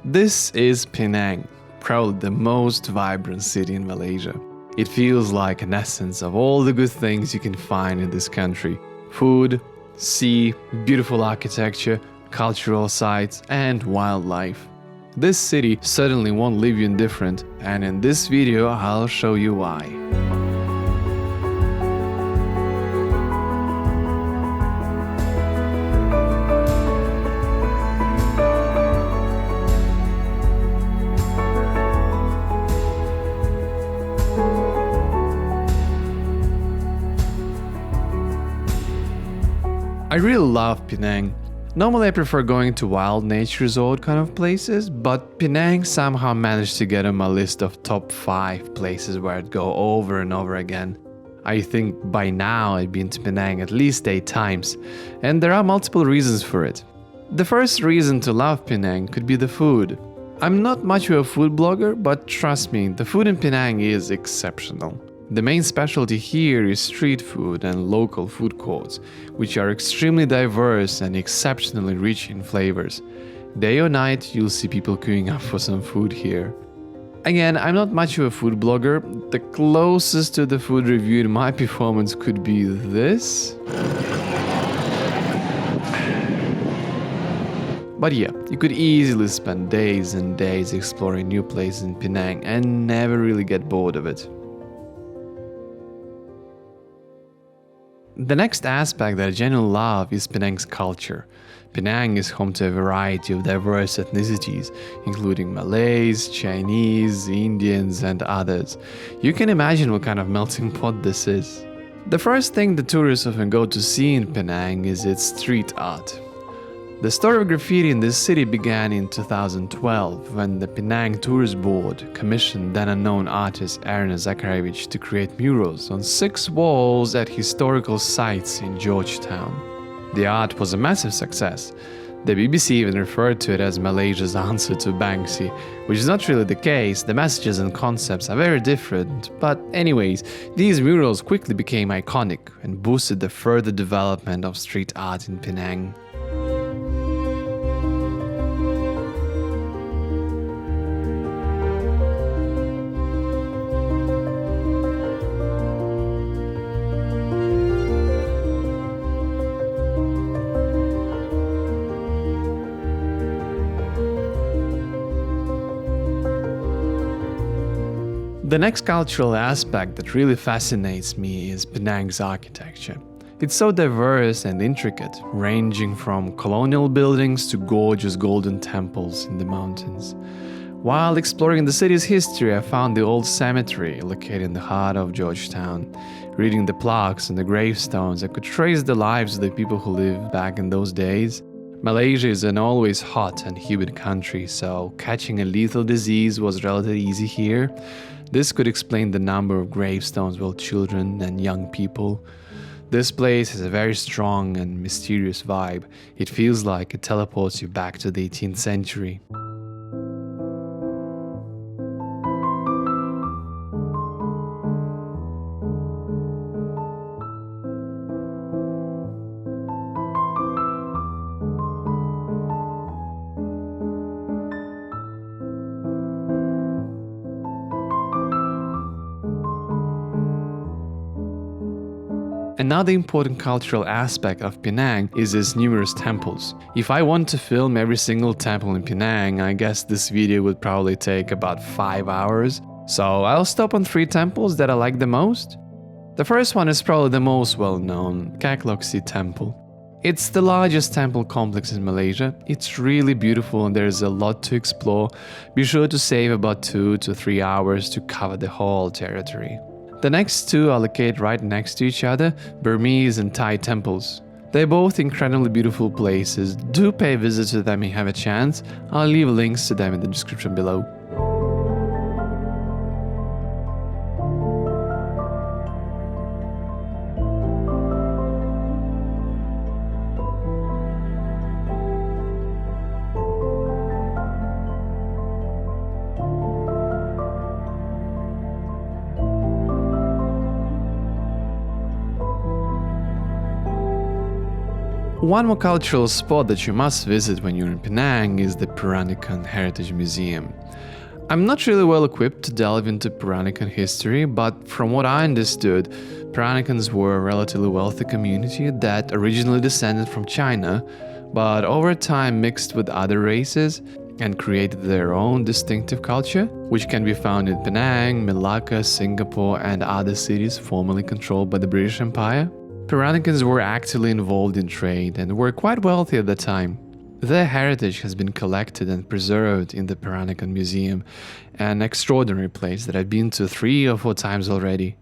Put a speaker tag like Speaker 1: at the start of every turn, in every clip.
Speaker 1: This is Penang, probably the most vibrant city in Malaysia. It feels like an essence of all the good things you can find in this country. Food, sea, beautiful architecture, cultural sites, and wildlife. This city certainly won't leave you indifferent, and in this video I'll show you why. I really love Penang. Normally I prefer going to wild nature resort kind of places, but Penang somehow managed to get on my list of top 5 places where I'd go over and over again. I think by now I've been to Penang at least 8 times, and there are multiple reasons for it. The first reason to love Penang could be the food. I'm not much of a food blogger, but trust me, the food in Penang is exceptional. The main specialty here is street food and local food courts, which are extremely diverse and exceptionally rich in flavors. Day or night, you'll see people queuing up for some food here. Again, I'm not much of a food blogger. The closest to the food review in my performance could be this. But yeah, you could easily spend days and days exploring new places in Penang and never really get bored of it. The next aspect that I genuinely love is Penang's culture. Penang is home to a variety of diverse ethnicities, including Malays, Chinese, Indians, and others. You can imagine what kind of melting pot this is. The first thing the tourists often go to see in Penang is its street art. The story of graffiti in this city began in 2012 when the Penang Tourist Board commissioned then unknown artist Aaron Zakharevich to create murals on 6 walls at historical sites in Georgetown. The art was a massive success. The BBC even referred to it as Malaysia's answer to Banksy, which is not really the case. The messages and concepts are very different, but anyways, these murals quickly became iconic and boosted the further development of street art in Penang. The next cultural aspect that really fascinates me is Penang's architecture. It's so diverse and intricate, ranging from colonial buildings to gorgeous golden temples in the mountains. While exploring the city's history, I found the old cemetery located in the heart of Georgetown. Reading the plaques and the gravestones, I could trace the lives of the people who lived back in those days. Malaysia is an always hot and humid country, so catching a lethal disease was relatively easy here. This could explain the number of gravestones with children and young people. This place has a very strong and mysterious vibe. It feels like it teleports you back to the 18th century. Another important cultural aspect of Penang is its numerous temples. If I want to film every single temple in Penang, I guess this video would probably take about 5 hours. So I'll stop on 3 temples that I like the most. The first one is probably the most well-known, Kak Lok Si Temple. It's the largest temple complex in Malaysia. It's really beautiful and there's a lot to explore. Be sure to save about 2 to 3 hours to cover the whole territory. The next 2 are located right next to each other, Burmese and Thai temples. They're both incredibly beautiful places. Do pay a visit to them if you have a chance. I'll leave links to them in the description below. One more cultural spot that you must visit when you're in Penang is the Peranakan Heritage Museum. I'm not really well equipped to delve into Peranakan history, but from what I understood, Peranakans were a relatively wealthy community that originally descended from China, but over time mixed with other races and created their own distinctive culture, which can be found in Penang, Malacca, Singapore, and other cities formerly controlled by the British Empire. Peranakans were actively involved in trade and were quite wealthy at the time. Their heritage has been collected and preserved in the Peranakan Museum, an extraordinary place that I've been to 3 or 4 times already.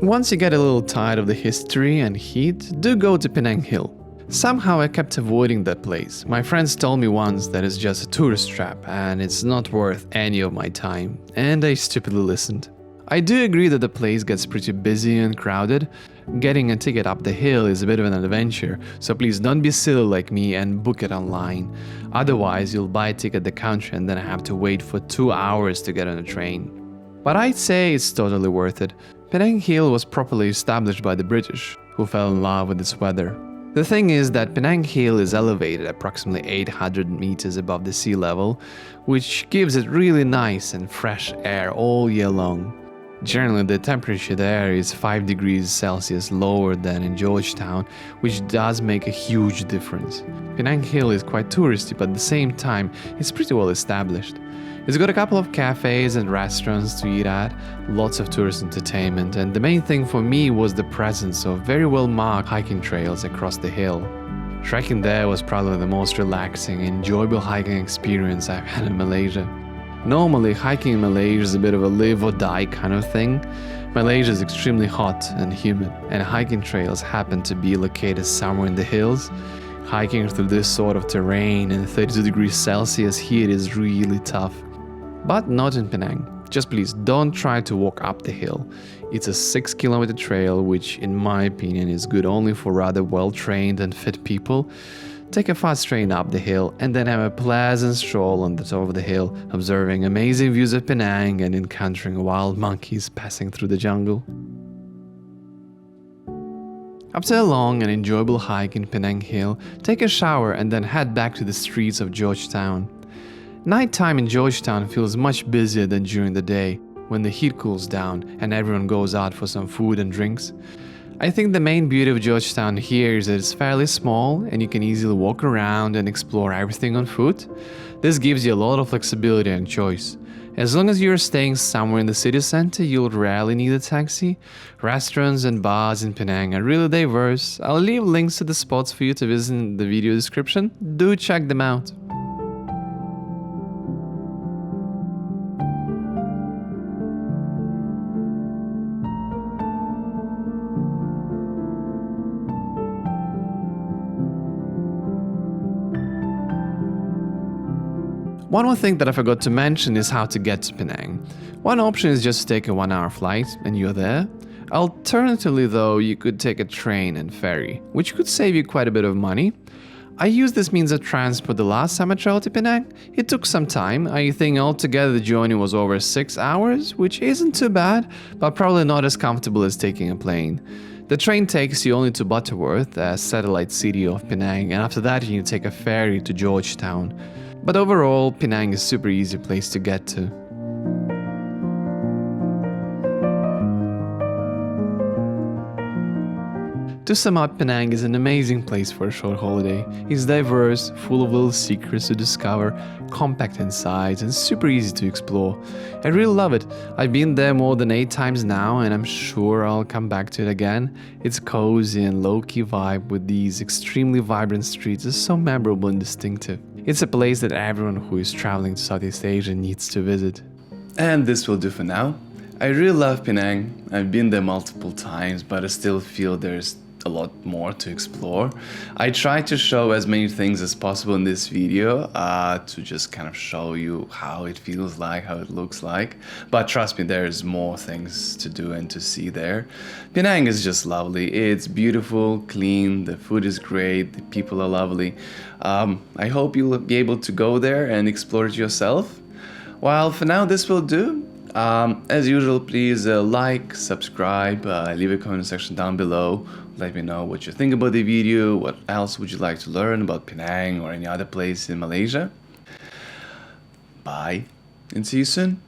Speaker 1: Once you get a little tired of the history and heat, do go to Penang Hill. Somehow I kept avoiding that place. My friends told me once that it's just a tourist trap and it's not worth any of my time, and I stupidly listened. I do agree that the place gets pretty busy and crowded. Getting a ticket up the hill is a bit of an adventure, so please don't be silly like me and book it online. Otherwise, you'll buy a ticket at the counter and then have to wait for 2 hours to get on a train. But I'd say it's totally worth it. Penang Hill was properly established by the British, who fell in love with its weather. The thing is that Penang Hill is elevated approximately 800 meters above the sea level, which gives it really nice and fresh air all year long. Generally, the temperature there is 5 degrees Celsius lower than in Georgetown, which does make a huge difference. Penang Hill is quite touristy, but at the same time, it's pretty well established. It's got a couple of cafes and restaurants to eat at, lots of tourist entertainment, and the main thing for me was the presence of very well marked hiking trails across the hill. Trekking there was probably the most relaxing and enjoyable hiking experience I've had in Malaysia. Normally, hiking in Malaysia is a bit of a live or die kind of thing. Malaysia is extremely hot and humid, and hiking trails happen to be located somewhere in the hills. Hiking through this sort of terrain in 32 degrees Celsius heat is really tough. But not in Penang. Just please don't try to walk up the hill. It's a 6-kilometer trail, which in my opinion is good only for rather well-trained and fit people. Take a fast train up the hill and then have a pleasant stroll on the top of the hill, observing amazing views of Penang and encountering wild monkeys passing through the jungle. After a long and enjoyable hike in Penang Hill, take a shower and then head back to the streets of Georgetown. Nighttime in Georgetown feels much busier than during the day, when the heat cools down and everyone goes out for some food and drinks. I think the main beauty of Georgetown here is that it's fairly small and you can easily walk around and explore everything on foot. This gives you a lot of flexibility and choice. As long as you're staying somewhere in the city center, you'll rarely need a taxi. Restaurants and bars in Penang are really diverse. I'll leave links to the spots for you to visit in the video description. Do check them out. One more thing that I forgot to mention is how to get to Penang. One option is just to take a 1-hour flight and you're there. Alternatively though, you could take a train and ferry, which could save you quite a bit of money. I used this means of transport the last time I traveled to Penang. It took some time. I think altogether the journey was over 6 hours, which isn't too bad, but probably not as comfortable as taking a plane. The train takes you only to Butterworth, a satellite city of Penang, and after that you need to take a ferry to Georgetown. But overall, Penang is a super easy place to get to. To sum up, Penang is an amazing place for a short holiday. It's diverse, full of little secrets to discover, compact in size, and super easy to explore. I really love it. I've been there more than 8 times now, and I'm sure I'll come back to it again. Its cozy and low-key vibe with these extremely vibrant streets is so memorable and distinctive. It's a place that everyone who is traveling to Southeast Asia needs to visit.
Speaker 2: And this will do for now. I really love Penang. I've been there multiple times, but I still feel there's
Speaker 1: a lot more to explore. I try to show as many things as possible in this video to just kind of show you how it feels like, how it looks like. But trust me, there's more things to do and to see there. Penang is just lovely. It's beautiful, clean, the food is great, the people are lovely. I hope you'll be able to go there and explore it yourself. Well, for now, this will do. As usual, please like, subscribe, leave a comment section down below. Let me know what you think about the video, what else would you like to learn about Penang or any other place in Malaysia. Bye, and see you soon.